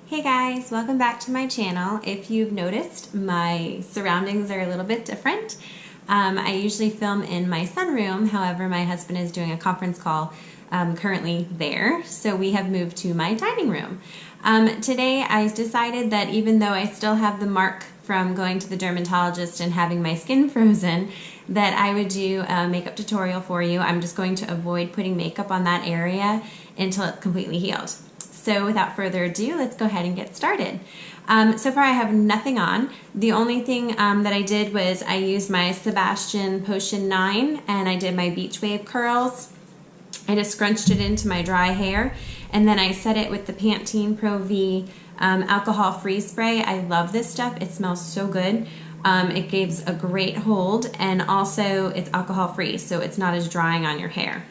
Hey guys, welcome back to my channel. If you've noticed, my surroundings are a little bit different. I usually film in my sunroom, however my husband is doing a conference call currently there, so we have moved to my dining room. Today I decided that even though I still have the mark from going to the dermatologist and having my skin frozen, that I would do a makeup tutorial for you. I'm just going to avoid putting makeup on that area until it's completely healed. So without further ado, let's go ahead and get started. So far I have nothing on. The only thing that I did was I used my Sebastian Potion 9 and I did my beach wave curls. I just scrunched it into my dry hair and then I set it with the Pantene Pro V alcohol-free spray. I love this stuff. It smells so good. It gives a great hold and also it's alcohol-free, so it's not as drying on your hair.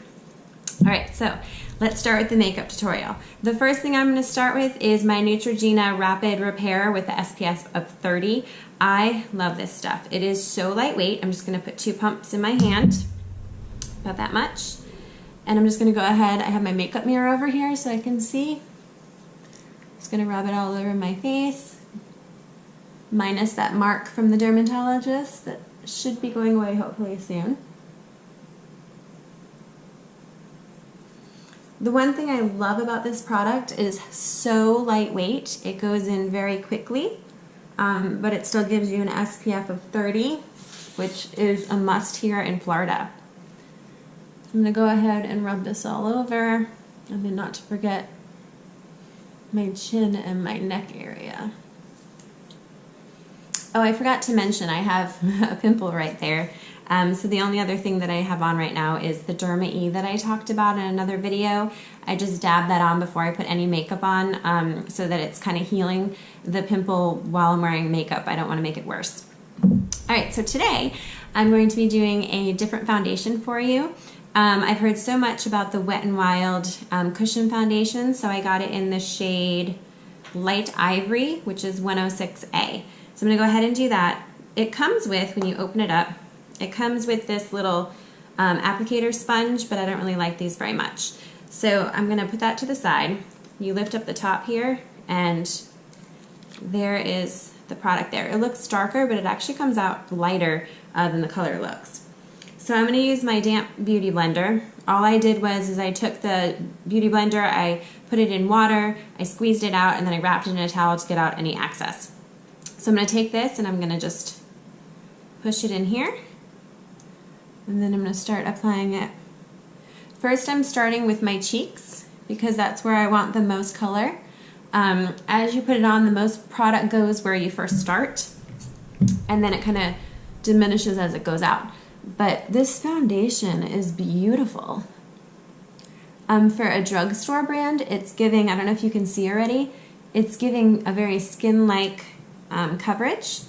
All right, so let's start with the makeup tutorial. The first thing I'm going to start with is my Neutrogena Rapid Repair with the SPF of 30. I love this stuff. It is so lightweight. I'm just going to put 2 pumps in my hand, about that much. And I'm just going to go ahead. I have my makeup mirror over here so I can see. Just going to rub it all over my face, minus that mark from the dermatologist that should be going away hopefully soon. The one thing I love about this product is so lightweight. It goes in very quickly, but it still gives you an SPF of 30, which is a must here in Florida. I'm going to go ahead and rub this all over, and then not to forget my chin and my neck area. Oh, I forgot to mention I have a pimple right there. So the only other thing that I have on right now is the DermaE that I talked about in another video. I just dab that on before I put any makeup on so that it's kind of healing the pimple while I'm wearing makeup. I don't want to make it worse. Alright, so today I'm going to be doing a different foundation for you. I've heard so much about the Wet n Wild cushion foundation, so I got it in the shade Light Ivory, which is 106A. So I'm going to go ahead and do that. It comes with, when you open it up, it comes with this little applicator sponge, but I don't really like these very much. So I'm going to put that to the side. You lift up the top here, and there is the product there. It looks darker, but it actually comes out lighter than the color looks. So I'm going to use my damp beauty blender. All I did was I took the beauty blender, I put it in water, I squeezed it out, and then I wrapped it in a towel to get out any excess. So I'm going to take this and I'm going to just push it in here. And then I'm going to start applying it. First I'm starting with my cheeks because that's where I want the most color. As you put it on, the most product goes where you first start, and then it kind of diminishes as it goes out. But this foundation is beautiful. For a drugstore brand, it's giving, I don't know if you can see already, it's giving a very skin-like coverage.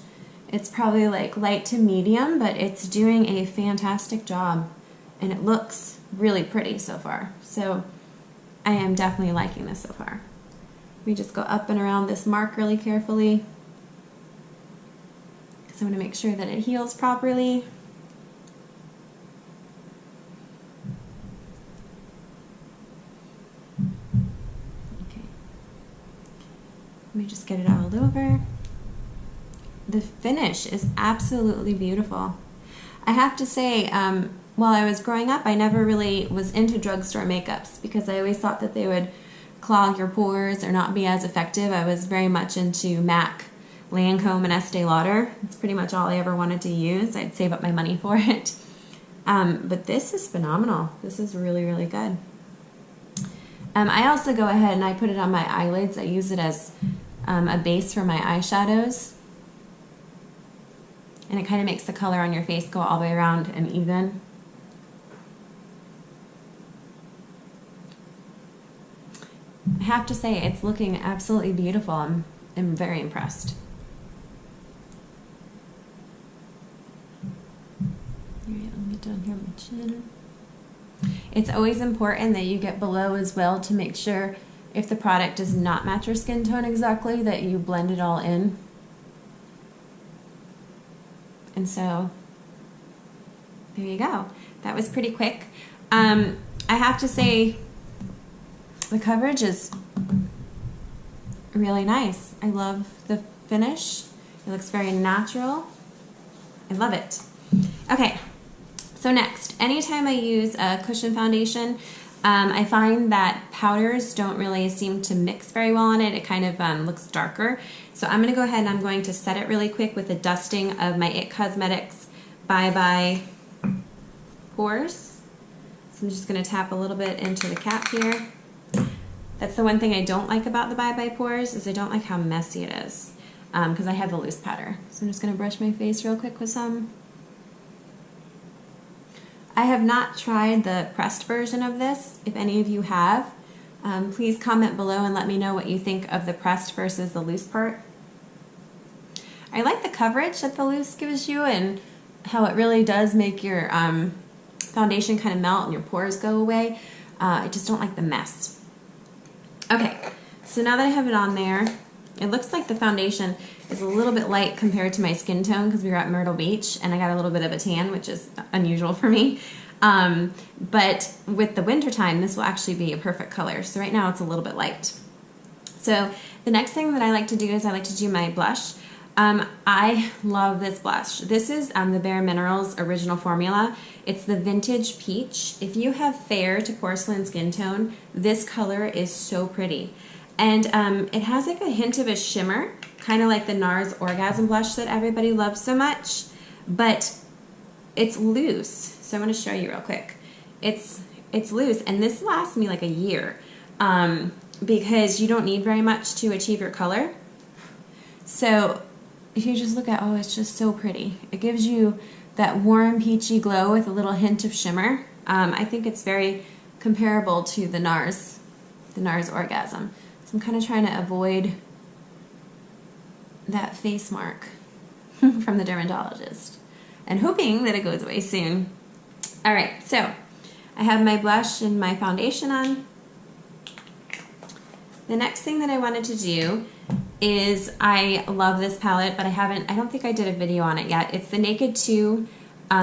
It's probably like light to medium, but it's doing a fantastic job and it looks really pretty so far. So I am definitely liking this so far. We just go up and around this mark really carefully because I'm going to make sure that it heals properly. Okay. Let me just get it all over. The finish is absolutely beautiful. I have to say, while I was growing up, I never really was into drugstore makeups because I always thought that they would clog your pores or not be as effective. I was very much into MAC, Lancome, and Estee Lauder. It's pretty much all I ever wanted to use. I'd save up my money for it. But this is phenomenal. This is really, really good. I also go ahead and I put it on my eyelids. I use it as a base for my eyeshadows. And it kind of makes the color on your face go all the way around and even. I have to say, it's looking absolutely beautiful. I'm very impressed. Alright, let me get down here on my chin. It's always important that you get below as well to make sure if the product does not match your skin tone exactly that you blend it all in. And so, there you go. That was pretty quick. I have to say, the coverage is really nice. I love the finish. It looks very natural. I love it. Okay, so next, anytime I use a cushion foundation, I find that powders don't really seem to mix very well on it. It kind of looks darker. So I'm going to go ahead and I'm going to set it really quick with a dusting of my IT Cosmetics Bye Bye Pores. So I'm just going to tap a little bit into the cap here. That's the one thing I don't like about the Bye Bye Pores, is I don't like how messy it is, because I have the loose powder. So I'm just going to brush my face real quick with some. I have not tried the pressed version of this. If any of you have, please comment below and let me know what you think of the pressed versus the loose part. I like the coverage that the loose gives you and how it really does make your foundation kind of melt and your pores go away. I just don't like the mess. Okay, so now that I have it on there, it looks like the foundation is a little bit light compared to my skin tone because we were at Myrtle Beach and I got a little bit of a tan, which is unusual for me. But with the winter time, this will actually be a perfect color. So right now it's a little bit light. So the next thing that I like to do is I like to do my blush. I love this blush. This is the Bare Minerals original formula. It's the Vintage Peach. If you have fair to porcelain skin tone, this color is so pretty. And it has like a hint of a shimmer, kind of like the NARS Orgasm blush that everybody loves so much, but it's loose. So I'm going to show you real quick. It's loose, and this lasts me like a year because you don't need very much to achieve your color. So if you just look at, oh, it's just so pretty. It gives you that warm peachy glow with a little hint of shimmer. I think it's very comparable to the NARS Orgasm. So I'm kind of trying to avoid that face mark from the dermatologist and hoping that it goes away soon. All right, so I have my blush and my foundation on. The next thing that I wanted to do is, I love this palette, but I don't think I did a video on it yet. It's the Naked 2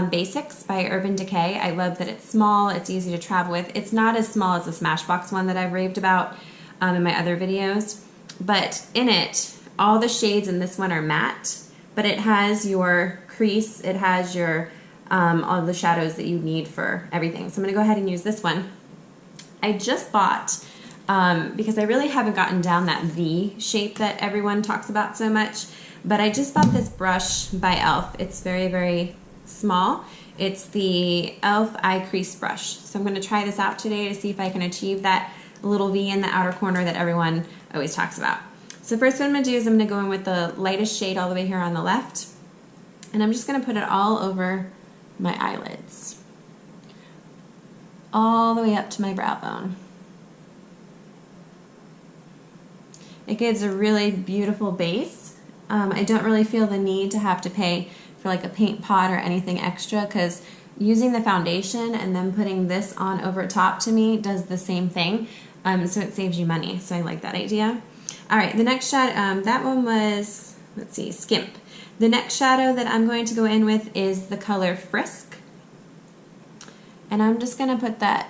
Basics by Urban Decay. I love that it's small, it's easy to travel with. It's not as small as the Smashbox one that I've raved about in my other videos, but in it, all the shades in this one are matte, but it has your crease, it has your all the shadows that you need for everything. So I'm going to go ahead and use this one. I just bought, because I really haven't gotten down that V shape that everyone talks about so much, but I just bought this brush by e.l.f. It's very, very small. It's the e.l.f. Eye Crease Brush. So I'm going to try this out today to see if I can achieve that little V in the outer corner that everyone always talks about. So first what I'm going to do is I'm going to go in with the lightest shade all the way here on the left, and I'm just going to put it all over my eyelids, all the way up to my brow bone. It gives a really beautiful base. I don't really feel the need to have to pay for like a paint pot or anything extra, because using the foundation and then putting this on over top to me does the same thing. So it saves you money. So I like that idea. All right, the next shadow, that one was, let's see, Skimp. The next shadow that I'm going to go in with is the color Frisk. And I'm just going to put that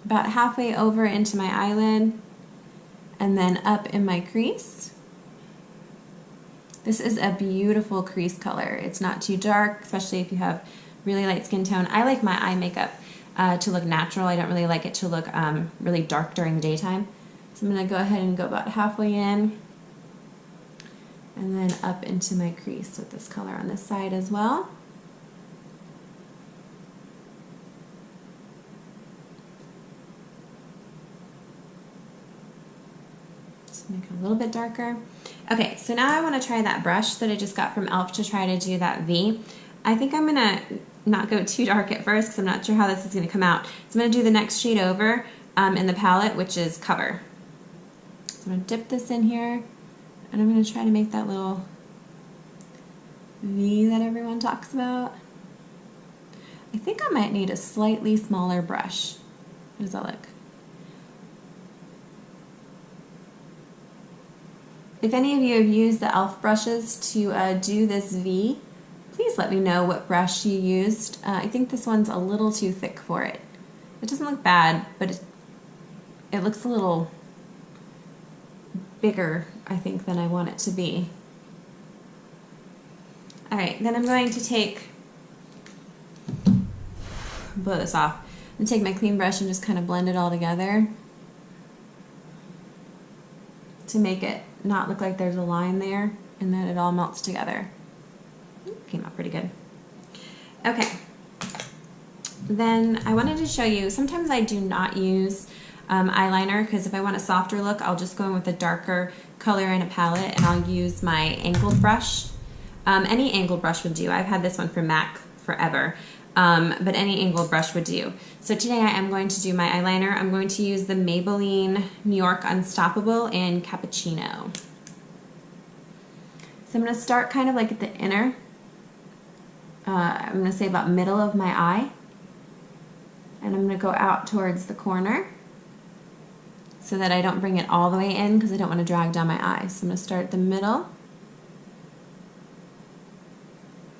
about halfway over into my eyelid and then up in my crease. This is a beautiful crease color. It's not too dark, especially if you have really light skin tone. I like my eye makeup to look natural. I don't really like it to look really dark during the daytime. So I'm going to go ahead and go about halfway in and then up into my crease with this color on this side as well. Just make it a little bit darker. Okay, so now I want to try that brush that I just got from e.l.f. to try to do that V. I think I'm going to not go too dark at first because I'm not sure how this is going to come out. So I'm going to do the next shade over in the palette, which is Cover. So I'm going to dip this in here, and I'm going to try to make that little V that everyone talks about. I think I might need a slightly smaller brush. How does that look? If any of you have used the e.l.f. brushes to do this V, please let me know what brush you used. I think this one's a little too thick for it. It doesn't look bad, but it looks a little bigger, I think, than I want it to be. All right, then I'm going to blow this off. I'm going to take my clean brush and just kind of blend it all together to make it not look like there's a line there and that it all melts together. Came out pretty good. Okay, then I wanted to show you, sometimes I do not use eyeliner because if I want a softer look, I'll just go in with a darker color in a palette and I'll use my angled brush. Any angled brush would do. I've had this one from MAC forever, but any angled brush would do. So today I am going to do my eyeliner. I'm going to use the Maybelline New York Unstoppable in Cappuccino. So I'm going to start kind of like at the inner, I'm going to say about middle of my eye, and I'm going to go out towards the corner so that I don't bring it all the way in because I don't want to drag down my eye. So I'm going to start at the middle.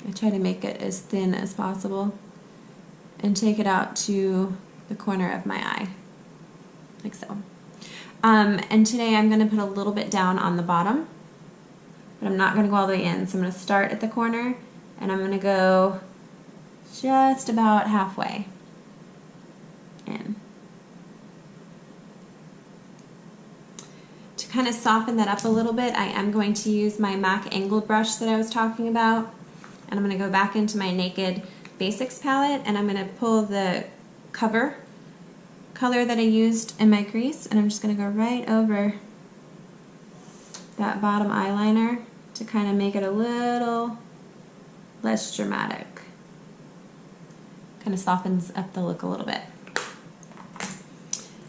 I try to make it as thin as possible and take it out to the corner of my eye, like so. And today I'm going to put a little bit down on the bottom, but I'm not going to go all the way in. So I'm going to start at the corner and I'm going to go just about halfway in. To kind of soften that up a little bit, I am going to use my MAC angled brush that I was talking about. And I'm going to go back into my Naked Basics palette and I'm going to pull the cover color that I used in my crease and I'm just going to go right over that bottom eyeliner to kind of make it a little less dramatic. Kind of softens up the look a little bit.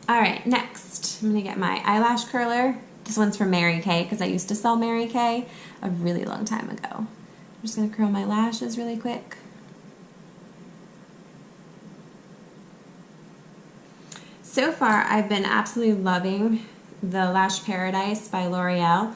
Alright, next I'm going to get my eyelash curler. This one's from Mary Kay because I used to sell Mary Kay a really long time ago. I'm just going to curl my lashes really quick. So far, I've been absolutely loving the Lash Paradise by L'Oreal.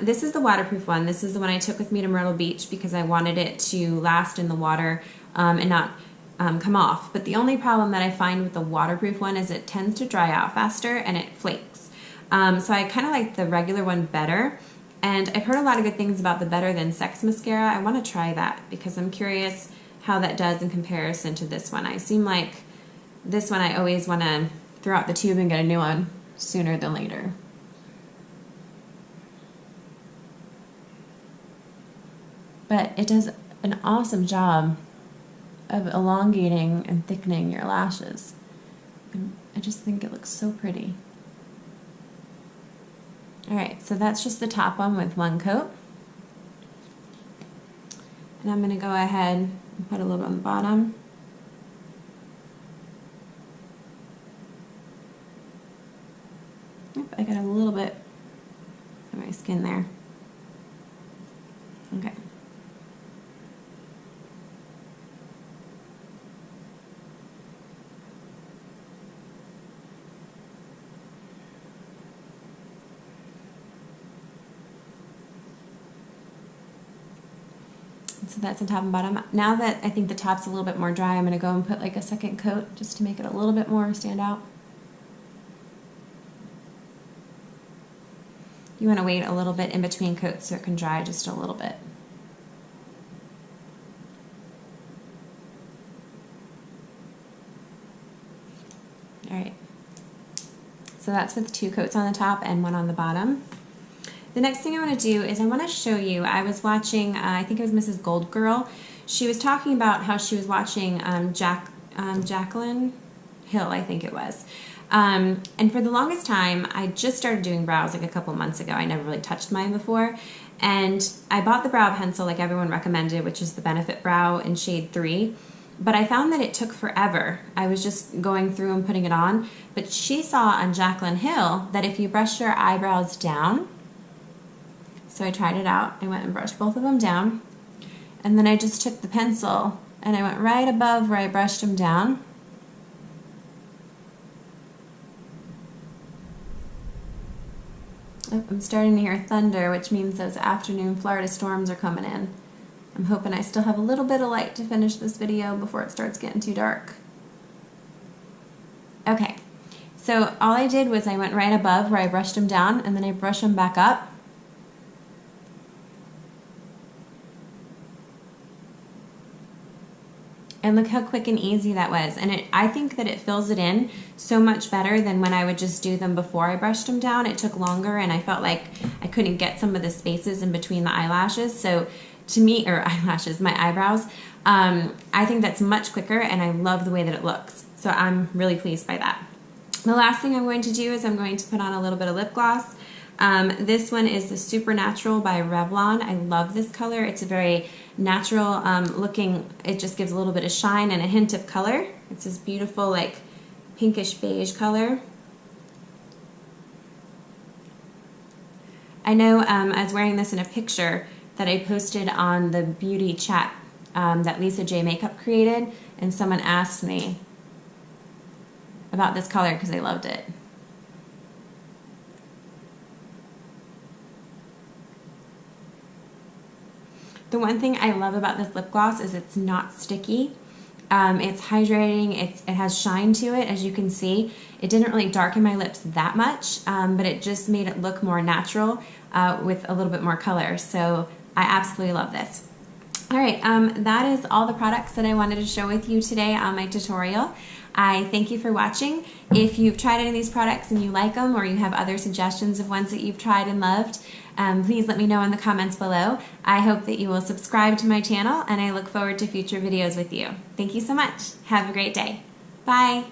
This is the waterproof one. This is the one I took with me to Myrtle Beach because I wanted it to last in the water and not come off. But the only problem that I find with the waterproof one is it tends to dry out faster and it flakes. So I kind of like the regular one better. And I've heard a lot of good things about the Better Than Sex mascara. I want to try that because I'm curious how that does in comparison to this one. I seem like this one I always want to throw out the tube and get a new one sooner than later. But it does an awesome job of elongating and thickening your lashes. And I just think it looks so pretty. Alright, so that's just the top one with one coat. And I'm going to go ahead and put a little on the bottom. Oop, I got a little bit on my skin there. Okay. So that's the top and bottom. Now that I think the top's a little bit more dry, I'm going to go and put like a second coat just to make it a little bit more stand out. You want to wait a little bit in between coats so it can dry just a little bit. Alright, so that's with 2 coats on the top and 1 on the bottom. The next thing I want to do is I want to show you, I was watching, I think it was Ms.Goldgirl. She was talking about how she was watching Jaclyn Hill, I think it was. And for the longest time, I just started doing brows like a couple months ago. I never really touched mine before. And I bought the brow pencil like everyone recommended, which is the Benefit Brow in shade 3. But I found that it took forever. I was just going through and putting it on. But she saw on Jaclyn Hill that if you brush your eyebrows down, so I tried it out. I went and brushed both of them down. And then I just took the pencil and I went right above where I brushed them down. Oh, I'm starting to hear thunder, which means those afternoon Florida storms are coming in. I'm hoping I still have a little bit of light to finish this video before it starts getting too dark. Okay, So all I did was I went right above where I brushed them down, and then I brush them back up. And look how quick and easy that was. And I think that it fills it in so much better than when I would just do them before I brushed them down. It took longer, and I felt like I couldn't get some of the spaces in between the eyelashes. So to me, or eyelashes, my eyebrows, I think that's much quicker, and I love the way that it looks. So I'm really pleased by that. The last thing I'm going to do is I'm going to put on a little bit of lip gloss. This one is the Supernatural by Revlon. I love this color. It's a very natural looking, it just gives a little bit of shine and a hint of color. It's this beautiful like pinkish beige color. I know I was wearing this in a picture that I posted on the beauty chat that Lisa J Makeup created, and someone asked me about this color because they loved it. The one thing I love about this lip gloss is it's not sticky. It's hydrating, it has shine to it, as you can see. It didn't really darken my lips that much, but it just made it look more natural with a little bit more color. So I absolutely love this. All right, that is all the products that I wanted to share with you today on my tutorial. I thank you for watching. If you've tried any of these products and you like them, or you have other suggestions of ones that you've tried and loved, please let me know in the comments below. I hope that you will subscribe to my channel, and I look forward to future videos with you. Thank you so much. Have a great day. Bye.